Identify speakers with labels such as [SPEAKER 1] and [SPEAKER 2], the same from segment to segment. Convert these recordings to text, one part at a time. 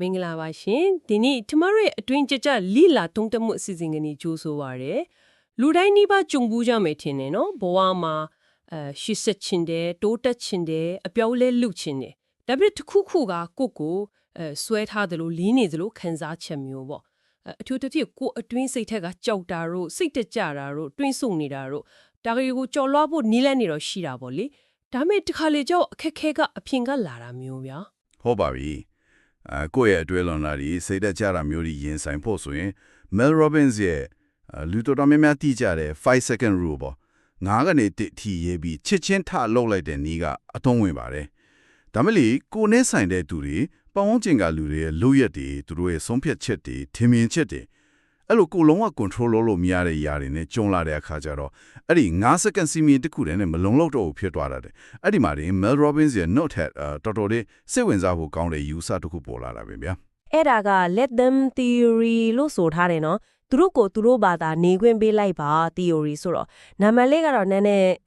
[SPEAKER 1] မင်္ဂလာပါရှင်ဒီနေ့ကျမတို့ရဲ့အတွင်းကြကြလိလာတုံးတမှုအစီအစဉ်ကနေကြိုးဆိုပါရယ်လူတိုင်းနှိပါကြုံဘူးကြမယ်ထင်တယ်နော်ဘဝမှာရှစ်ဆက်ချင်တယ်တိုးတက်ချင်တယ်အပြောင်းလဲလုပ်ချင်တယ်ဒါပေမဲ့တစ်ခုခုကကိုဆွဲထားတယ်လို့လင်းနေတယ်လို့ခံစားချက်မျိုးပေါ့အထူးသဖြင့်ကိုအတွင်းစိတ်ထက်ကကြောက်တာတို့စိတ်တကြတာတို့တွင်းဆုံနေတာတို့ဒါတွေကိုကြော်လွှားဖို့နီးလန့်နေတော့ရှိတာပေါ့လေဒါမဲ့တစ်ခါလေကြောက်အခက်ခဲကအပြင်ကလာတာမျိုးဗျာဟ
[SPEAKER 2] ုတ်ပါပြီကိုယ့်ရဲ့အတွဲလွန်လာပြီးစိတ်သက်ကြတာမျိုးကြီးရင်ဆိုင်ဖို့ဆိုရင် Mel Robbins ရဲ့လူတော်တော်များများသိကြတဲ့5 second rule ပေါ့9ကနေ1ထိရေးပြီးချစ်ချင်းထလောက်လိုက်တဲ့နေ့ကအသုံးဝင်ပါတယ်ဒါမှလေကိုနဲ့ဆိုင်တဲ့သူတွေပတ်ဝန်းကျင်ကလူတွေရဲ့လုပ်ရက်တွေသူတို့ရဲ့ဆုံးဖြတ်ချက်တွေထင်မြင်ချက်တွေအဲ့လိုကိုလုံးဝ control လုပ်လို့မရတဲ့ຢာတွေနဲ့ကြုံလာတဲ့အခါကျတော့အဲ့ဒီ9 second စီမီတစ်ခုတည်းနဲ့မလုံလောက်တော့ဘူးဖြစ်သွားတာတဲ့အဲ့ဒီမှာဒီ Mel Robbins ရဲ့ note head တော်တော်လေးစိတ်ဝင်စားဖို့ကောင်းတဲ့ user တစ်ခုပေါ်လာတာပဲဗျာ
[SPEAKER 3] အဲ့ဒါက let them theory လို့ဆိုထားတယ်နော်သူတို့ကိုသူတို့ဘာသာနေခွင့်ပေးလိုက်ပါ theory ဆိုတော့နာမည်လေးကတော့နည်းနည်း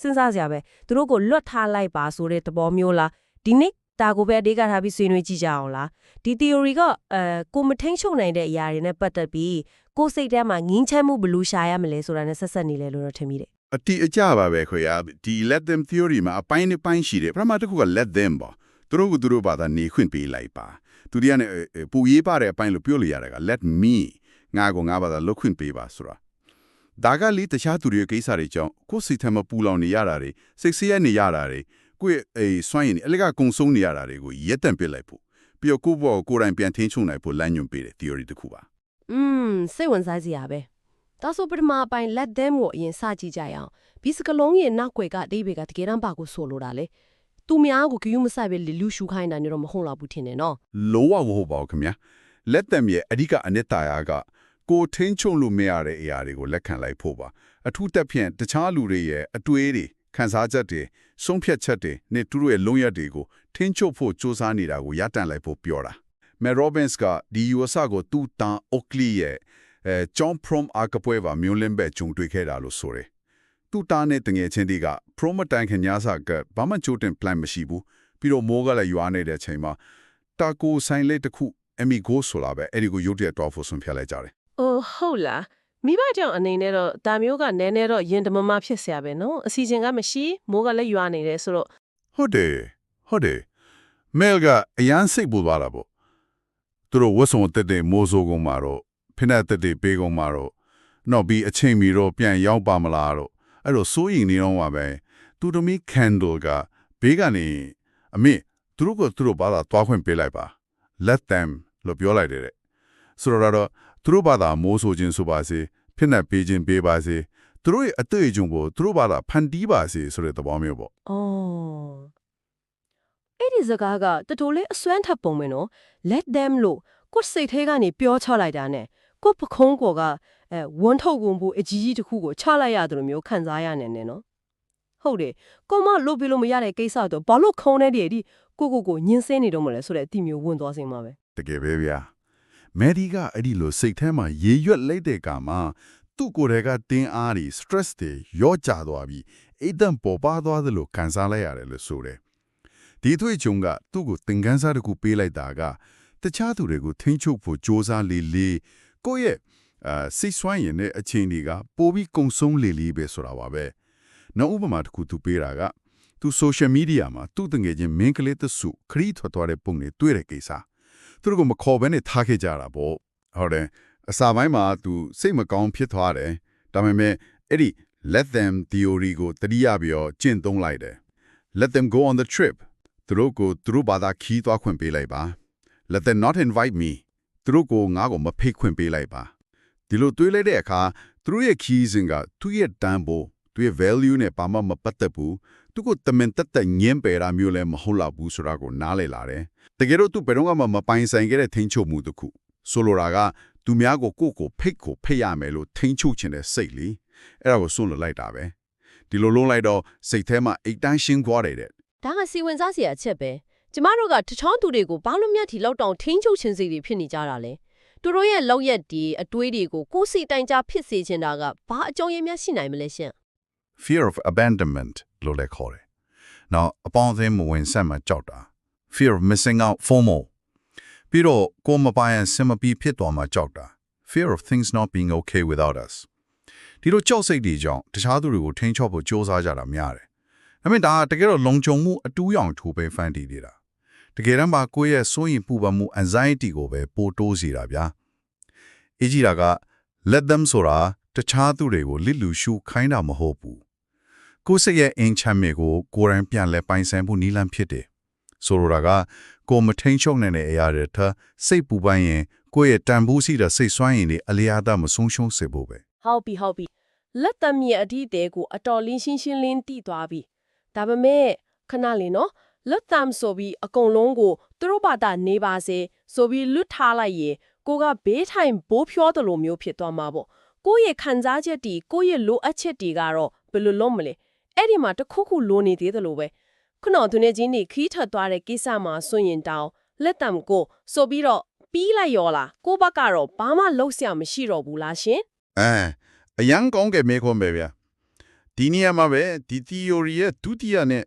[SPEAKER 3] စဉ်းစားစရာပဲသူတို့ကိုလွတ်ထားလိုက်ပါဆိုတဲ့သဘောမျိုးလားဒီနေ့ဒါကိုပဲအဓိကထားပြီးဆွေးနွေးကြည့်ကြအောင်လားဒီ theory ကကိုမထိန်ချုပ်နိုင်တဲ့အရာတွေနဲ့ပတ်သက်ပြီးကိုစိတ်ထဲမှာငင်းချမ်းမှုဘယ်လိုရှာရမလဲဆိုတာနဲ့ဆက်ဆက်နေလဲလို့တော့ထင်မိတယ်
[SPEAKER 2] အတိအကျပါပဲခွေရဒီ let them theory မှာအပိုင်းတစ်ပိုင်းရှိတယ်ပထမတစ်ခုက let them ပေါ့သူတို့ကသူတို့ဘာသာနေခွင့်ပေးလိုက်ပါသူဒီကနေပူရေးပါတဲ့အပိုင်းလို့ပြောလို့ရတာက let me ငါကငါဘာသာလုပ်ခွင့်ပေးပါဆိုတာဒါကလေတခြားသူတွေကိစ္စတွေကြောင့်ကိုယ်စိတ်ထဲမှာပူလောင်နေရတာတွေစိတ်ဆင်းရဲနေရတာတွေကိုယ့်စွမ်းရည်အလကကုံဆုံးနေရတာတွေကိုရက်တန့်ပစ်လိုက်ဖို့ပြီးတော့ကိုယ့်ဘောကိုယ်တိုင်ပြန်ထင်းချုံနိုင်ဖို့လမ်းညွှန်ပေးတဲ့ theory တစ်ခုပါစ
[SPEAKER 3] ိတ်ဝင်စားစရာပဲဒါဆိုပထမအပိုင်း let them ကိုအရင်စကြည့်ကြရအောင်ဒီစကလုံးရဲ့နောက်ွယ်ကအသေးပဲကတကယ်တမ်းပါကိုဆိုလိုတာလေသူများကိုဂယုမဆိုင်ပဲလူရှုခိုင်းတာနေတော့မဟုတ်တော့ဘူးထင်တယ်နော်
[SPEAKER 2] လောဝမဟုတ်ပါဘူးခင်ဗျာ let them ရဲ့အဓိကအနှစ်သာရကကိုထင်းချုံလို့မရတဲ့အရာတွေကိုလက်ခံလိုက်ဖို့ပါအထူးသဖြင့်တခြားလူတွေရဲ့အတွေးတွေခံစားချက်တွေဆုံးဖြတ်ချက်တွေနဲ့သူတို့ရဲ့လုံရက်တွေကိုထင်းချုပ်ဖို့စူးစမ်းနေတာကိုရပ်တန့်လိုက်ဖို့ပြောတာ Mel Robbins ကဒီ USA ကိုသူ့တန် Oakley ရဲ့John Prom အကပွဲပါမျိုးလင်းပဲဂျုံတွေ့ခဲ့တာလို့ဆိုတယ်သူ့တာနဲ့တငယ်ချင်းတွေက Prom တိုင်ခင်ညစာကဘာမှကြိုတင် plan မရှိဘူးပြီးတော့မိုးကလည်းရွာနေတဲ့အချိန်မှာတာကိုဆိုင်လေးတစ်ခု Amigo ဆိုလာပဲအဲ့ဒီကိုရုတ်တရက်တော့ဖို့ဆွန်ဖြတ်လိုက်ကြတယ်ဟ
[SPEAKER 1] ုတ်လားမိဘကြောင့်အနေနဲ့တော့ဒါမျိုးကနည်းနည်းတော့ရင်တမမဖြစ်เสียပဲနော်အစီအစဉ်ကမရှိမိုးကလည်းရွာနေတယ်ဆိုတော့
[SPEAKER 2] ဟုတ်တယ်မဲလ်ကအရန်စိတ်ပူသွားတာပေါ့သူတို့ဝတ်စုံတက်တဲ့မိုးစိုးကုန်မှာတော့ဖိနက်တက်တဲ့ပေးကုန်မှာတော့နောက်ပြီးအချိန်မီတော့ပြန်ရောက်ပါမလားတော့အဲ့တော့စိုးရင်နေတော့မှာပဲသူတို့မီ candle ကဘေးကနေအမေသူတို့ဘာသာသွားခွင့်ပေးလိုက်ပါ let them လို့ပြောလိုက်တယ်ဆိုတော့သူတို့ဘာသာမိုးဆိုခြင်းဆိုပါစေဖိနက်ပေးခြင်းပေးပါစေသူတို့ရဲ့အတွေ့အကြုံကိုသူတို့ဘာသာဖန်တီးပါစေဆိုတဲ့သဘောမျိုးပေါ့အ
[SPEAKER 3] ဲ့ဒီစကားကတော်တော်လေးအစွမ်းထပ်ပုံပဲနော် let them လို့ကိုယ်စိတ်ထဲကနေပြောချလိုက်တာနဲ့ကိုယ်ပခုံးကောကဝန်းထုတ်ကုန်ဖို့အကြီးကြီးတစ်ခုကိုချလိုက်ရတယ်လို့မျိုးခံစားရနေတယ်နော်ဟုတ်တယ်ကိုမလို့ပြလို့မရတဲ့ကိစ္စတော့ဘာလို့ခုံးနေတယ်ဒီကိုညင်းစင်းနေတော့မလဲဆိုတဲ့အတိမျိုးဝင်သွားစင်းပါပဲတ
[SPEAKER 2] ကယ်ပဲဗျာမယ်ဒီကအဲ့ဒီလိုစိတ်ထဲမှာရေရွက်လိုက်တဲ့ကမှာသူ့ကိုယ်တည်းကတင်းအားတွေ stress တွေရော့ကျသွားပြီးအိတ်တန်ပေါ်ပါသွားသလိုခံစားလိုက်ရတယ်လို့ဆိုတယ်ဒီသွေးကြုံကသူ့ကိုသင်ခန်းစာတစ်ခုပေးလိုက်တာကတခြားသူတွေကိုထိန်းချုပ်ဖို့စ조사လေးကိုယ့်ရဲ့စိတ်ဆွမ်းရည်နဲ့အချိန်တွေကပိုပြီးကုံဆုံးလေးပဲဆိုတာပါပဲနောက်ဥပမာတစ်ခုသူပေးတာကသူ social media မှာသူ့တငယ်ချင်းမင်းကလေးတစုခရီးထွက်သွားတဲ့ပုံတွေတွေ့တဲ့ကိစ္စသူတို့ကမခေါ်ဘဲနဲ့ထားခဲ့ကြတာပေါ့ဟုတ်တယ်အစာပိုင်းမှာသူစိတ်မကောင်းဖြစ်သွားတယ်ဒါပေမဲ့အဲ့ဒီ let them theory ကိုတတိယပြီးတော့ကျင့်သုံးလိုက်တယ် let them go on the trip သူတို့ကိုသူတို့ဘာသာခီးသွားခွင့်ပေးလိုက်ပါ let them not invite me သူတို့ကိုငါ့ကိုမဖိတ်ခွင့်ပေးလိုက်ပါဒီလိုတွေးလိုက်တဲ့အခါသူတို့ရဲ့ခီးစဉ်ကသူ့ရဲ့တန်ဖိုးသူရဲ့ value နဲ့ဘာမှမပတ်သက်ဘူးသူကိုတမင်တက်ညင်းပယ်တာမျိုးလည်းမဟုတ်တော့ဘူးဆိုတာကိုနားလည်လာတယ်တကယ်တော့သူဘယ်တော့မှမပိုင်ဆိုင်ခဲ့တဲ့ထိန်းချုပ်မှုတစ်ခုဆိုလိုတာကသူများကိုဖိတ်ရမယ်လို့ထိန်းချုပ်ခြင်းတဲ့စိတ်လေအဲ့ဒါကိုစွန့်လွတ်လိုက်တာပဲဒီလိုလုံးလိုက်တော့စိတ်ထဲမှာအိတ်တန်းရှင်းသွားတယ်တဲ့
[SPEAKER 3] ဒါကစီဝင်စားစရာအချက်ပဲကျမတို့ကတချောင်းသူတွေကိုဘာလို့မြတ်ထီလောက်တောင်ထိန်းချုပ်ခြင်းစိတ်တွေဖြစ်နေကြတာလဲသူတို့ရဲ့လောက်ရက်ဒီအတွေးတွေကိုကိုယ်စီတိုင်ကြဖြစ်စေချင်တာကဘာအကြောင်းရင်းများရှိနိုင်မလဲရှင်
[SPEAKER 2] fear of abandonment လို့လည်းခေါ်တယ်။နောက်အပေါင်းအသင်းမဝင်ဆက်မှာကြောက်တာ fear of missing out FOMO ပြီးတော့ကိုမပိုင်စင်မပီဖြစ်သွားမှာကြောက်တာ fear of things not being okay without us ဒီလိုကြောက်စိတ်တွေကြောင့်တခြားသူတွေကိုထိန်းချုပ်ဖို့ကြိုးစားကြတာများတယ်ဒါပေမဲ့ဒါတကယ်တော့လုံခြုံမှုအတူးရောင်ထိုးပေးဖန်တီးနေတာတကယ်တမ်းမှာကိုယ့်ရဲ့စိုးရင်ပူပန်မှု anxiety ကိုပဲပိုတိုးစေတာဗျာအကြီးတာက let them ဆိုတာတခြားသူတွေကိုလစ်လူရှုခိုင်းတာမဟုတ်ဘူးကိုယ့်စိတ်ရဲ့အင်ချမ်းမြေကိုကိုယ်တိုင်ပြန်လဲပိုင်ဆိုင်မှုနည်းလမ်းဖြစ်တယ်ဆိုလိုတာကကိုမထိန်ချုပ်နိုင်တဲ့အရာတွေထစိတ်ပူပန်ရင်ကိုယ့်ရဲ့တန်ဖိုးရှိတဲ့စိတ်ဆွမ်းရည်တွေအလျားတမဆုံးရှုံးစေဖို့ပဲ
[SPEAKER 3] ဟုတ်ပြီလက်တမ်းရဲ့အဒီတဲကိုအတော်လင်းရှင်းလင်းတည်သွားပြီဒါပေမဲ့ခဏလေးနော်လက်တမ်းဆိုပြီးအကုန်လုံးကိုသူတို့ဘာသာနေပါစေဆိုပြီးလွတ်ထားလိုက်ရင်ကိုကဘေးထိုင်ဘိုးဖြောတယ်လို့မျိုးဖြစ်သွားမှာပေါ့ကိုယ့်ရဲ့ခံစားချက်တွေကိုယ့်ရဲ့လိုအပ်ချက်တွေကတော့ဘယ်လိုလုပ်မလဲအဲ့ဒီမှာတခုခုလိုနေသေးတယ်လို့ပဲခုနသူနေချင်းနေခီးထသွားတဲ့ကိစ္စမှာဆိုရင်တောင်းလက်တမ်းကိုဆိုပြီးတော့ပြီးလိုက်ရောလားကိုဘက်ကတော့ဘာမှလုပ်ဆရာမရှိတော့ဘူးလားရှင်
[SPEAKER 2] အရန်ကောင်းကမေခွန်ပဲဗျာဒီနေရာမှာပဲဒီ theory ရဲ့ဒုတိယနဲ့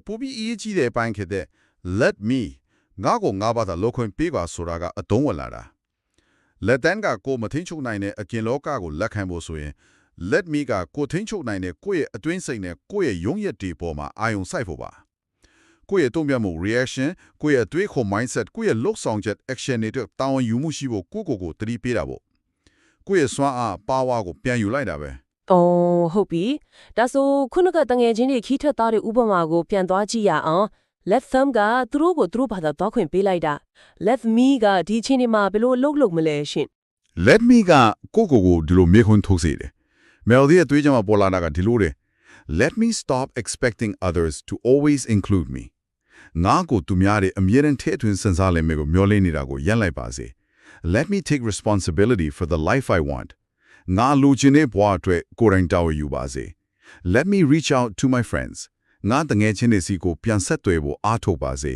[SPEAKER 2] ပိုပြီးအရေးကြီးတဲ့အပိုင်းဖြစ်တဲ့ let me ငါကိုငါဘာသာလောက်ခွင့်ပေးပါဆိုတာကအတုံးဝင်လာတာ let them ကကိုမထိန်ချုပ်နိုင်တဲ့အကျဉ်လောကကိုလက်ခံဖို့ဆိုရင် let me ကကိုထိန်ချုပ်နိုင်တဲ့ကိုယ့်ရဲ့အတွင်းစိတ်နဲ့ကိုယ့်ရဲ့ရုံးရက်တွေပေါ်မှာအာယုံစိုက်ဖို့ပါကိုယ့်ရဲ့တုံ့ပြန်မှု reaction ကိုယ့်ရဲ့တွေးခေါ် mindset ကိုယ့်ရဲ့လုပ်ဆောင်ချက် action တွေတောင်းယူမှုရှိဖို့ကိုတတိပေးတာပေါ့ကိုယ့်ရဲ့စွမ်းအား power ကိုပြန်ယူလိုက်တာပဲ
[SPEAKER 3] ဟုတ်ပြီဒါဆိုခုနကတငယ်ချင်းတွေခီးထက်သားတဲ့ဥပမာကိုပြန်သွားကြည့်ရအောင် let them ကသူတို့ကိုသူတို့ဘာသာသွားခွင့်ပေးလိုက်တာ let me ကဒီချင်းဒီမှာဘယ်လိုလုပ်မလဲရှင်
[SPEAKER 2] let me ကကိုဒီလိုမေခွန်းထုတ်စေတယ်Melody ရဲ့တွေးကြမှာပေါ်လာတာကဒီလိုတဲ့ let me stop expecting others to always include me ငါကိုသူများတဲ့အမြဲတမ်းထည့်သွင်းစဉ်းစားလိမ့်မယ်ကိုမျှော်လင့်နေတာကိုရပ်လိုက်ပါစေ let me take responsibility for the life I want ငါလူချင်းတဲ့ဘဝအတွက်ကိုယ်တိုင်တာဝန်ယူပါစေ let me reach out to my friends ငါတငယ်ချင်းတွေစီကိုပြန်ဆက်သွယ်ဖို့အားထုတ်ပါစေ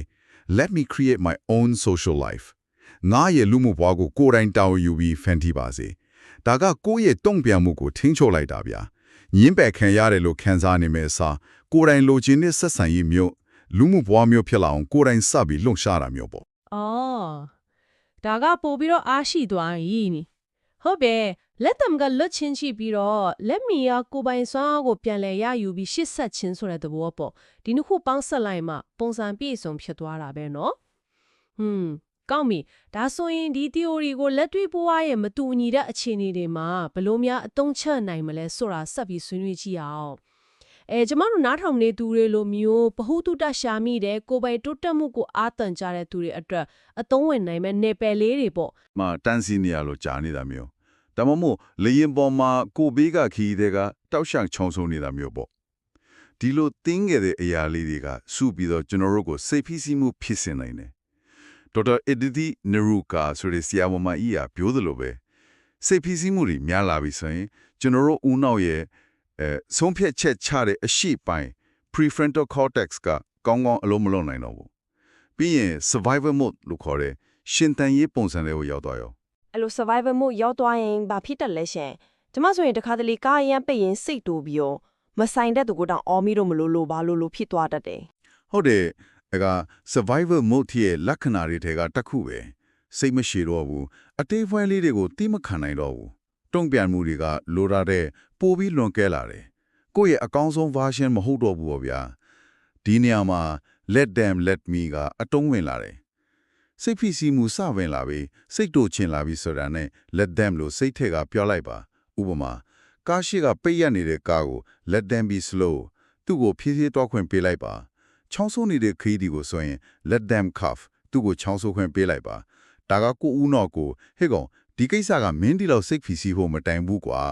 [SPEAKER 2] let me create my own social life ငါရဲ့လူမှုဘဝကိုကိုယ်တိုင်တာဝန်ယူပြီးဖန်တီးပါစေဒါကကိုယ့်ရဲ့တုံ့ပြန်မှုကိုထိန်းချုပ်လိုက်တာဗျာညင်းပယ်ခံရတယ်လို့ခံစားနေမယ့်အစားကိုယ်တိုင်လိုချင်တဲ့ဆက်ဆံရေးမျိုးလူမှုဘဝမျိုးဖြစ်လာအောင်ကိုယ်တိုင်စပြီးလှုပ်ရှားတာမျိုးပေါ့
[SPEAKER 3] ဒါကပို့ပြီးတော့အားရှိသွားပြီဟုတ်ပဲလက်တမ်ကလွတ်ချင်းရှိပြီးတော့လက်မီယာကိုပိုင်စွမ်းအားကိုပြန်လဲရယူပြီးရှစ်ဆက်ချင်းဆိုတဲ့သဘောပေါ့ဒီနှစ်ခုပေါင်းဆက်လိုက်မှပုံစံပြည့်စုံဖြစ်သွားတာပဲနော်ကောင်းပြီဒါဆိုရင်ဒီ theory ကိုလက်တွေ့ဘဝရဲ့မတူညီတဲ့အခြေအနေတွေမှာဘယ်လိုများအသုံးချနိုင်မလဲဆိုတာဆက်ပြီးဆွေးနွေးကြည့်အောင်ကျမတို့နားထောင်နေသူတွေလိုမျိုးပဟုတုတရှာမိတဲ့ကိုယ်ပိုင်တိုးတက်မှုကိုအားတန်ကြတဲ့သူတွေအတွက်အသုံးဝင်နိုင်မဲ့နယ်ပယ်လေးတွေပေါ့
[SPEAKER 2] တန်းစီနေရလို့ကြားနေတာမျိုးဒါမှမဟုတ်လေရင်ပေါ်မှာကိုဘေးကခီးတဲ့ကတောက်ရှောင်ချုံဆုံနေတာမျိုးပေါ့ဒီလိုတင်းငယ်တဲ့အရာလေးတွေကစုပြီးတော့ကျွန်တော်တို့ကိုစိတ်ဖိစီးမှုဖြစ်စေနိုင်တယ်ဒေါက်တာအဒီတီနရူကာဆိုတဲ့ဆရာမကြီးကပြောသလိုပဲစိတ်ဖိစီးမှုတွေများလာပြီဆိုရင်ကျွန်တော်တို့ဦးနှောက်ရဲ့ဆုံးဖြတ်ချက်ချတဲ့အရှိပိုင်း prefrontal cortex ကကောင်းကောင်းအလုံးမလုံးနိုင်တော့ဘူးပြီးရင် survival mode လို့ခေါ်တဲ့ရှင်သန်ရေးပုံစံတွေကိုရောက်သွားရော
[SPEAKER 3] အဲ့လို survival mode ရောက်သွားရင်ဘာဖြစ်တယ်လဲရှင်ကျမဆိုရင်တခါတလေကားရမ်းပိတ်ရင်စိတ်တိုးပြီးတော့မဆိုင်တဲ့သူကတောင်အော်မီတော့မလို့ဘာလို့ဖြစ်သွားတတ်တယ်
[SPEAKER 2] ဟုတ်တယ်အဲ့က survival mode ရဲ့လက္ခဏာတွေထဲကတစ်ခုပဲစိတ်မရှိတော့ဘူးအတေးဖွဲလေးတွေကိုတိမခံနိုင်တော့ဘူးတုံ့ပြန်မှုတွေကလိုတာတဲ့ပိုပြီးလွန်ကဲလာတယ်ကိုယ့်ရဲ့အကောင်းဆုံး version မဟုတ်တော့ဘူးပေါ့ဗျာဒီနေရာမှာ let them let me ကအတုံးဝင်လာတယ်စိတ်ဖိစီးမှုစဝင်လာပြီးစိတ်တို့ချင်လာပြီးဆိုတာနဲ့ let them လို့စိတ်ထက်ကပြောလိုက်ပါဥပမာကားရှိကပိတ်ရနေတဲ့ကားကို let them be slow သူ့ကိုဖြည်းဖြည်းတော့ခွင့်ပေးလိုက်ပါချောင်းဆိုးနေတဲ့ခရီးဒီကိုဆိုရင် let them cough သူ့ကိုချောင်းဆိုးခွင့်ပေးလိုက်ပါဒါကကိုဦးနော်ကိုဟဲ့ကောင်ဒီကိစ္စကမင်းဒီလောက်စိတ်ဖိစီးဖို့မတိုင်ဘူးကွာ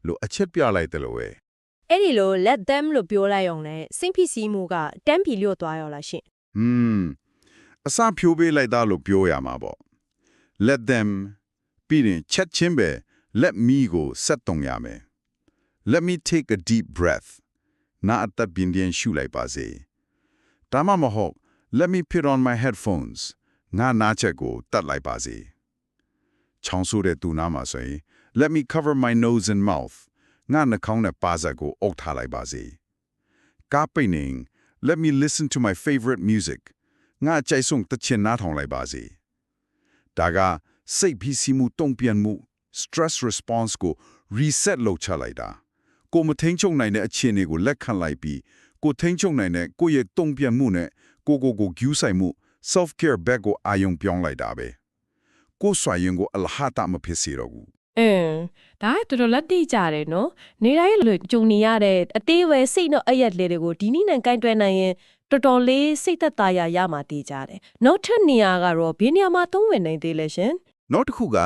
[SPEAKER 2] လို့အချက်ပြလိုက်တယ်လို့ပဲ
[SPEAKER 3] အဲ့ဒီလို let them လို့ပြောလိုက်အောင်လဲစိတ်ဖိစီးမှုကတန်းပြီးလျော့သွားရောလားရှင်
[SPEAKER 2] အစဖြိုးပေးလိုက်တာလို့ပြောရမှာပေါ့ let them ပြီးရင်ချက်ချင်းပဲ let me ကိုဆက်တုံရမယ် let me take a deep breath နာအသက်ပြင်းပြင်းရှုလိုက်ပါစေဒါမှမဟုတ် let me put on my headphones ငါနာချက်ကိုတတ်လိုက်ပါစေချောင်းဆိုးတဲ့သူနာမှာဆိုရင် let me cover my nose and mouth ငါနှာခေါင်းနဲ့ပါးစပ်ကိုအုပ်ထားလိုက်ပါစေကားပိတ်နေ let me listen to my favorite music ငါအကြိုက်ဆုံးသီချင်းနားထောင်လိုက်ပါစေ ဒါကစိတ်ဖိစီးမှုတုံ့ပြန်မှု stress response ကို reset လုပ်ချလိုက်တာကိုမထိန်ချုပ်နိုင်တဲ့အခြေအနေကိုလက်ခံလိုက်ပြီးကိုထိန်ချုပ်နိုင်တဲ့ကိုယ့်ရဲ့တုံ့ပြန်မှုနဲ့ကိုဂူးဆိုင်မှု self care back ကိုအာယုံပြောင်းလိုက်တာပဲကိုစွာရင်ကိုအလဟတာမဖြစ်စေတော့ဘူး
[SPEAKER 3] ဒါကတော်တော်လက်တိကြတယ်နော်နေတိုင်းလိုကြုံနေရတဲ့အသေးပဲစိတ်တော့အရက်လေးတွေကိုဒီနည်းနဲ့ကင်တွယ်နိုင်ရင်တော်တော်လေးစိတ်သက်သာရမှာတည်ကြတယ်နောက်ထပ်နေရာကတော့ဘယ်နေရာမှာသုံးဝင်နိုင်သေးလဲရှင်
[SPEAKER 2] နောက်တစ်ခုက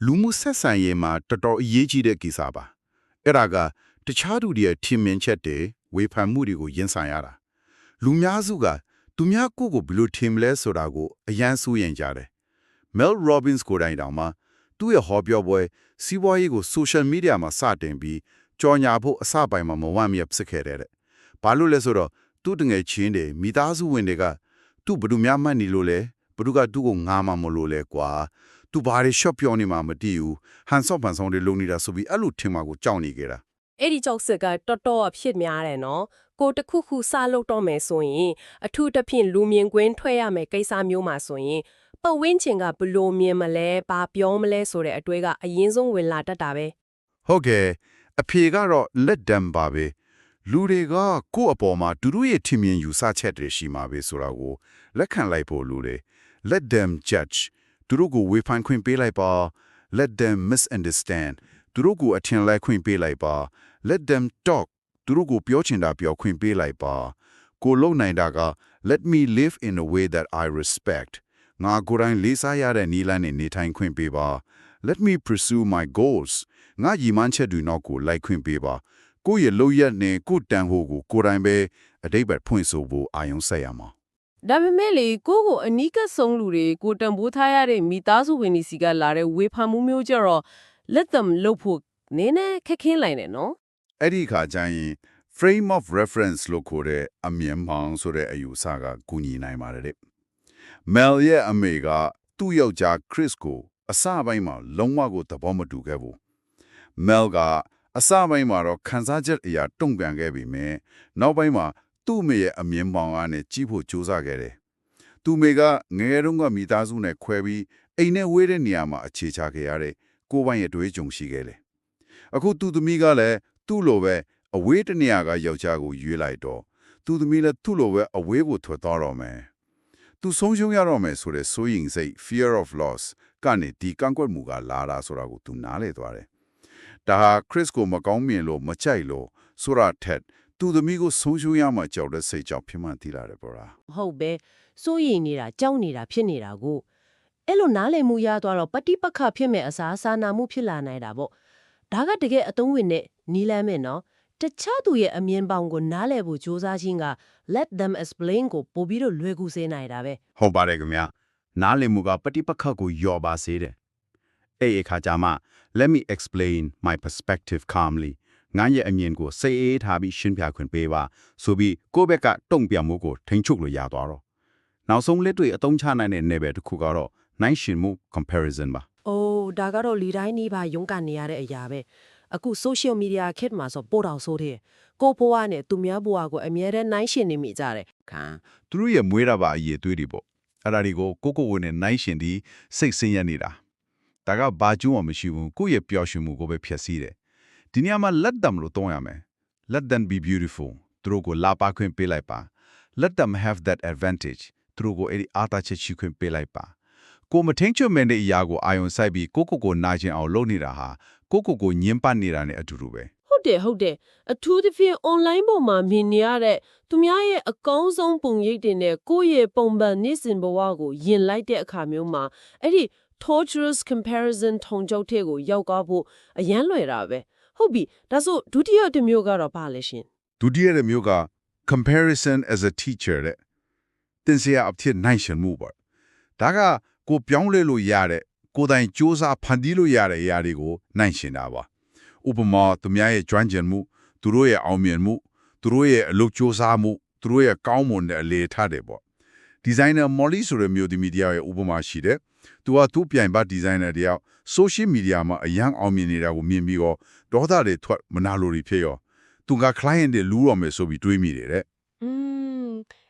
[SPEAKER 2] လူမှုဆက်ဆံရေးမှာတော်တော်အရေးကြီးတဲ့ကိစ္စပါအဲ့ဒါကတခြားသူတွေရဲ့ထင်မြင်ချက်တွေဝေဖန်မှုတွေကိုရင်ဆိုင်ရတာလူများစုကသူများကိုဘယ်လိုထင်မလဲဆိုတာကိုအယမ်းစိုးရင်ကြတယ် Mel Robbins ကိုယ်တိုင်တောင်မှသူ့ရဲ့ဟောပြောပွဲစီးပွားရေးကို social media မှာစတင်ပြီးကြော်ညာဖို့အစပိုင်းမှာမဝမ်းမြေဖြစ်ခဲ့တဲ့ဘာလို့လဲဆိုတော့သူ့တငယ်ချင်းတွေမိသားစုဝင်တွေကသူ့ဘယ်သူများမှတ်နေလို့လဲဘယ်သူကသူ့ကိုငားမှမလို့လဲကွာသူဘာတွေ shop ပြောနေမှမသိဘူးဟန်ဆော့ပန်ဆောင်တွေလုံနေတာဆိုပြီးအဲ့လိုထင်မှာကိုကြောက်နေကြတာ
[SPEAKER 1] အဲ့ဒီကြောက်စက်ကတော်တော်အဖြစ်များတယ်နော်ကိုတခုခုစလုပ်တော့မယ်ဆိုရင်အထူးသဖြင့်လူမြင်ကွင်းထွက်ရမယ်ကိစ္စမျိုးမှာဆိုရင်ပတ်ဝန်းကျင်ကဘလို့မြင်မလဲဘာပြောမလဲဆိုတဲ့အတွေ့ကအရင်ဆုံးဝင်လာတတ်တာပဲ
[SPEAKER 2] ဟုတ်ကဲ့အဖေကတော့လက်ဒမ်ပါပဲလူတွေကကိုယ့်အပေါ်မှာသူတို့ရဲ့ထင်မြင်ယူဆချက်တွေရှိမှာပဲဆိုတာကိုလက်ခံလိုက်ဖို့လိုတယ် let them judge သူတို့ကိုဝေဖန်ခွင့်ပေးလိုက်ပါ let them misunderstand သူတို့ကိုအထင်လဲခွင့်ပေးလိုက်ပါ let them talk သူတို့ကိုပြောချင်တာပြောခွင့်ပေးလိုက်ပါကိုလုံနိုင်တာက let me live in a way that I respect ငါကိုယ်တိုင်လေးစားရတဲ့နည်းလမ်းနဲ့နေထိုင်ခွင့်ပေးပါ let me pursue my goals ငါရည်မှန်းချက်တွေနောက်ကိုလိုက်ခွင့်ပေးပါကိုယ့်ရဲ့လုပ်ရက်နဲ့ကိုယ်တန်ဖို့ကိုကိုယ်တိုင်ပဲအတိတ်ပဲဖွင့်ဆိုဖို့အာရုံစိုက်ရမှာ
[SPEAKER 1] ဒါပေမဲ့လေကိုအနီးကပ်ဆုံးလူတွေကိုတန်ဖိုးထားရတဲ့မိသားစုဝင်တွေစီကလာတဲ့ဝေဖန်မှုမျိုးကြတော့ let them လုပ်ဖို့နည်းနည်းခက်ခဲလိုက်တယ်နော်
[SPEAKER 2] အဲ့ဒီခါကျရင် frame of reference လို့ခေါ်တဲ့အမြင်မှန်ဆိုတဲ့အယူဆကကူညီနိုင်ပါတယ်တဲ့ Mel ရဲ့အမေကသူ့ယောက်ျား Chris ကိုအစပိုင်းမှာလုံးဝကိုသဘောမတူခဲ့ဘူး Mel ကအစပိုင်းမှာတော့ခန်းစားချက်အရာတုံ့ပြန်ခဲ့ပြီမြဲနောက်ပိုင်းမှာသူ့အမေရဲ့အမြင်မှန်ကနေကြည့်ဖို့ကြိုးစားခဲ့တယ်သူ့အမေကငယ်တုန်းကမိသားစုနဲ့ခွဲပြီးအိမ်နဲ့ဝေးတဲ့နေရာမှာအခြေချခဲ့ရတဲ့ကိုယ်ပိုင်ရဲ့တွေးကြုံရှိခဲ့တယ်အခုသူ့သမီးကလည်းသူ့လိုပဲအဝေးတနေရာကယောက်ျားကိုရွေးလိုက်တော့သူ့သမီးလည်းသူ့လိုပဲအဝေးကိုထွက်သွားတော့မယ်သူဆုံးရှုံးရတော့မယ်ဆိုတဲ့စိုးရိမ်စိတ် fear of loss ကနေဒီကန့်ကွက်မှုကလာတာဆိုတာကိုသူနားလည်သွားတယ်ဒါဟာ Chris ကိုမကောင်းမြင်လို့မကြိုက်လို့ဆိုတာထက်သူ့သမီးကိုဆုံးရှုံးရမှကြောက်တဲ့စိတ်ကြောင့်ဖြစ်မှန်သိလာတယ်ပေါ့လား
[SPEAKER 1] ဟုတ်ပဲစိုးရိမ်နေတာကြောက်နေတာဖြစ်နေတာကိုအဲ့လိုနားလည်မှုရသွားတော့ပฏิပက္ခဖြစ်မဲ့အစားအစာနာမှုဖြစ်လာနိုင်တာပေါ့ဒါကတကယ်အသုံးဝင်တဲ့နီးလမ်းမဲ့နော်တခြားသူရဲ့အမြင်ပေါင်းကိုနားလည်ဖို့ကြိုးစားခြင်းက let them explain ကိုပို့ပြီးတော့လွယ်ကူစေနိုင်တာပဲ
[SPEAKER 2] ဟုတ်ပါတယ်ခင်ဗျာနားလည်မှုကပฏิပက္ခကိုယော်ပါစေတယ်အဲ့အခါကျမှ let me explain my perspective calmly ငါရဲ့အမြင်ကိုစိတ်အေးထားပြီးရှင်းပြခွင့်ပေးပါဆိုပြီးကိုယ့်ဘက်ကတုံ့ပြန်မှုကိုထိန်းချုပ်လို့ရသွားတော့နောက်ဆုံးလက်တွေ့အသုံးချနိုင်တဲ့ level တစ်ခုကတော့နိုင်ရှင်မှု comparison ပါ
[SPEAKER 1] အိုးဒါကတော့လူတိုင်းနေပါရုန်းကန်နေရတဲ့အရာပဲအခု social media ခေတ်မှာဆိုပို့တော်ဆိုးတယ်ကိုဘွားနဲ့သူများဘွားကိုအမြဲတမ်းနိုင်ရှင်နေမိကြတယ်ခံ
[SPEAKER 2] သူတို့ရဲ့မွေးတာပါအရေးသွေးတွေပေါ့အဲ့ဒါတွေကိုကိုဝင်နဲ့နိုင်ရှင်ဒီစိတ်ဆင်းရဲနေတာဒါကဘာကျုံမှမရှိဘူးကိုယ့်ရဲ့ပျော်ရွှင်မှုကိုပဲဖျက်ဆီးတယ်ဒီနေရာမှာ let them လို့တောင်းရမယ် let them be beautiful သူတို့ကိုလာပါခွင့်ပေးလိုက်ပါ let them have that advantage သူတို့ကိုအဲ့ဒီအားသာချက်ရှိခွင့်ပေးလိုက်ပါကိုမထင်းချွတ်မဲ့တဲ့အရာကိုအာယုံစိုက်ပြီးကိုနာကျင်အောင်လုပ်နေတာဟာကိုညှင်းပနေတာနဲ့အတူတူပဲ
[SPEAKER 1] ဟုတ်တယ်အထူးသဖြင့် online ပေါ်မှာမြင်နေရတဲ့သူများရဲ့အကောင်းဆုံးပုံရိပ်တွေနဲ့ကိုယ့်ရဲ့ပုံပန်နေ့စဉ်ဘဝကိုယင်လိုက်တဲ့အခါမျိုးမှာအဲ့ဒီ torturous comparison ထုံကြောက်တဲ့ကိုရောက်သွားဖို့အရန်လွယ်တာပဲဟုတ်ပြီဒါဆိုဒုတိယတစ်မျိုးကတော့ပါလဲရှင်
[SPEAKER 2] ဒုတိယမျိုးက comparison as a teacher တဲ့တင်စရာအဖြစ်နိုင်ရှင်မှုပေါ့ဒါကကိုပြောင်းလဲလို့ရတဲ့ကိုယ်တိုင်စူးစမ်းဖန်တီးလို့ရတဲ့အရာတွေကိုနိုင်ရှင်တာပါဥပမာသူများရဲ့ကျွမ်းကျင်မှုသူတို့ရဲ့အောင်မြင်မှုသူတို့ရဲ့အလုပ်စူးစမ်းမှုသူတို့ရဲ့ကောင်းမွန်တဲ့အလေထားတယ်ပေါ့ဒီဇိုင်နာ Molly ဆိုတဲ့မျိုးသမီးတယောက်ရဲ့ဥပမာရှိတယ်သူကသူ့ပြိုင်ဘတ်ဒီဇိုင်နာတယောက် social media မှာအရန်အောင်မြင်နေတာကိုမြင်ပြီးတော့ဒေါသတွေထွက်မနာလိုတွေဖြစ်ရောသူက client တွေလူးတော်မယ်ဆိုပြီးတွေးမိတယ်တဲ့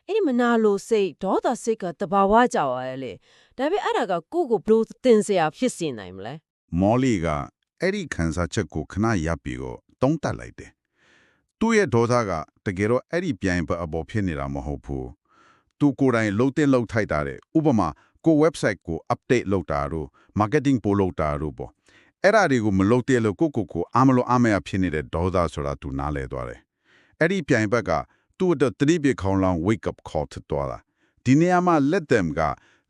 [SPEAKER 1] အဲ့ဒီမနာလိုစိတ်ဒေါသစိတ်ကတဘာဝကြောက်ရဲလေ
[SPEAKER 3] ဒါပေမဲ့အဲ့ဒါကကိုယ့်ကိုဘလို့တင်စရာဖြစ်စေနိုင်မလဲ
[SPEAKER 2] မော်လီကအဲ့ဒီခံစားချက်ကိုခဏရပ်ပြီးတော့တုံးတက်လိုက်တယ်သူ့ရဲ့ဒေါသကတကယ်တော့အဲ့ဒီပြိုင်ပတ်အပေါ်ဖြစ်နေတာမဟုတ်ဘူးသူကိုယ်တိုင်လှုပ်တဲ့လှုပ်ထိုက်တာတဲ့ဥပမာကို website ကို update လုပ်တာတို့ marketing ပို့လုပ်တာတို့ပေါ့အဲ့ဒါတွေကိုမလုပ်တဲ့လို့ကိုအားမလို့အမရဖြစ်နေတဲ့ဒေါသဆိုတာသူနားလဲသွားတယ်အဲ့ဒီပြိုင်ပတ်ကသူ့အတွက်သတိပေးခေါင်းလောင်း wake up call ထသွားတာဒီနေရာမှာ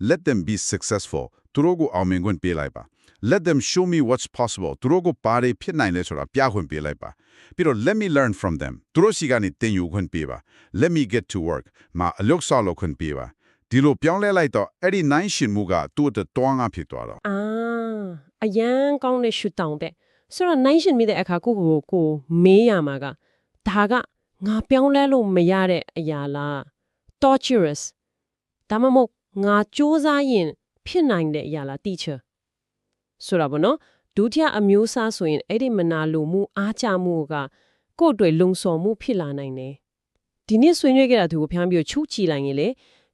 [SPEAKER 2] let them be successful သူတို့ကိုအောင်မြင်ခွင့်ပေးလိုက်ပါ let them show me what's possible သူတို့ကိုပါတယ်ဖြစ်နိုင်လဲဆိုတာပြခွင့်ပေးလိုက်ပါပြီးတော့ let me learn from them သူတို့စီကနေသင်ယူခွင့်ပေးပါ let me get to work မှာအလုပ်ဆောက်လုပ်ခွင့်ပေးပါဒီလိုပြောင်းလဲလိုက်တော့အဲ့ဒီနိုင်ရှင်မှုကသူ့အတွက်တွန်းအားဖြစ်သွားတော့
[SPEAKER 1] အာအရန်ကောင်းတဲ့ရှုတောင်းတဲ့ဆိုတော့နိုင်ရှင်မိတဲ့အခါကိုမေးရမှာကဒါကငါပြောင်းလဲလို့မရတဲ့အရာလား torturous ဒါမှမဟုတ်ငါစူးစမ်းရင်ဖြစ်နိုင်တဲ့အရာလား teacher ဆိုတော့ဗောနော်ဒုတိယအမျိုးအစားဆိုရင်အဲ့ဒီမနာလိုမှုအားချမှုကကိုယ့်အတွက်လုံဆော်မှုဖြစ်လာနိုင်တယ်ဒီနေ့ဆွေးနွေးခဲ့တာသူကိုဖျန်းပြီးချုပ်ချီလိုက်ရင်လေ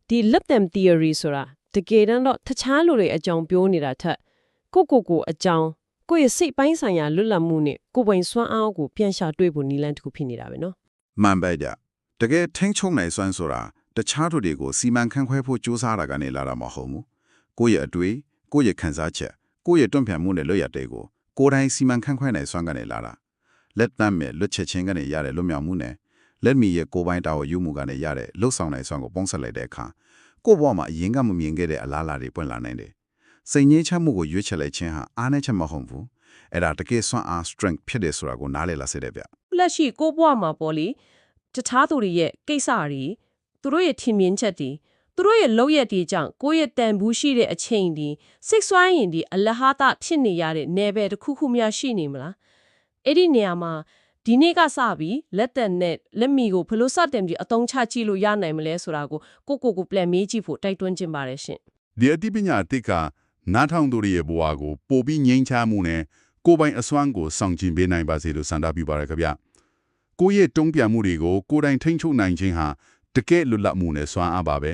[SPEAKER 1] ဒီ let them theory ဆိုတာတကယ်တော့တခြားလူတွေအကြောင်းပြောနေတာထက်ကိုအကြောင်းကိုယ့်ရဲ့စိတ်ပိုင်းဆိုင်ရာလွတ်လပ်မှုနဲ့ကိုယ်ပိုင်စွမ်းအားကိုပြန်ရှာတွေ့ဖို့နည်းလမ်းတစ်ခုဖြစ်နေတာပဲနော်
[SPEAKER 4] မှန်ပါကြတကယ်ထိန်းချုပ်နိုင်စွမ်းဆိုတာတခြားသူတွေကိုစီမံခန့်ခွဲဖို့ကြိုးစားတာကနေလာတာမဟုတ်ဘူးကိုယ့်ရဲ့အတွေ့ကိုယ့်ရဲ့ခံစားချက်ကိုယ့်ရဲ့တွန့်ပြန်မှုနဲ့လွတ်ရတဲ့ကိုယ်တိုင်စီမံခန့်ခွဲနိုင်စွမ်းကနေလာတာလက်တမ်းမဲ့လွတ်ချက်ချင်းကနေရတဲ့လွတ်မြောက်မှုနဲ့လက်မီရဲ့ကိုယ်ပိုင်တာဝန်ယူမှုကနေရတဲ့လှုပ်ဆောင်နိုင်စွမ်းကိုပေါင်းစပ်လိုက်တဲ့အခါကိုယ့်ဘဝမှာအရင်ကမမြင်ခဲ့တဲ့အလားအလာတွေပွင့်လာနိုင်တယ်စိတ်ငြိမ်းချမ်းမှုကိုရွေးချယ်လိုက်ခြင်းဟာအားနည်းချက်မဟုတ်ဘူးအဲ့ဒါတကယ်စွမ်းအား strength ဖြစ်တယ်ဆိုတာကိုနားလည်လာစေတယ်ဗျ
[SPEAKER 1] လက်ရှိကိုယ့်ဘဝမှာပေါ့လေတခြားသူတွေရဲ့ကိစ္စတွေသူတို့ရဲ့ထင်မြင်ချက်တွေသူတို့ရဲ့လောက်ရက်တွေကြောင့်ကိုယ့်ရဲ့တန်ဘူးရှိတဲ့အချိန်ဒီစိတ်ဆွမ်းရင်ဒီအလဟာတဖြစ်နေရတဲ့နယ်ပယ်တစ်ခုခုများရှိနေမလားအဲ့ဒီနေရာမှာဒီနေ့ကစပြီးလက်တန်နဲ့လက်မီကိုဘယ်လိုစတင်ပြီးအသုံးချကြည့်လို့ရနိုင်မလဲဆိုတာကိုပြန်မေးကြည့်ဖို့တိုက်တွန်းခြင်းပါတယ်ရှင်
[SPEAKER 2] ဒီအသိပညာအတိတ်ကနားထောင်သူတွေရဲ့ဘဝကိုပိုပြီးငြိမ်းချမ်းမှုနဲ့ကိုယ်ပိုင်အစွမ်းကိုဆောင်ကျဉ်ပေးနိုင်ပါစေလို့ဆန္ဒပြုပါရခင်ဗျကိုယ့်ရဲ့တုံ့ပြန်မှုတွေကိုကိုယ်တိုင်ထိန်းချုပ်နိုင်ခြင်းဟာတကယ်လွတ်လပ်မှုနဲ့စွမ်းအားပါပဲ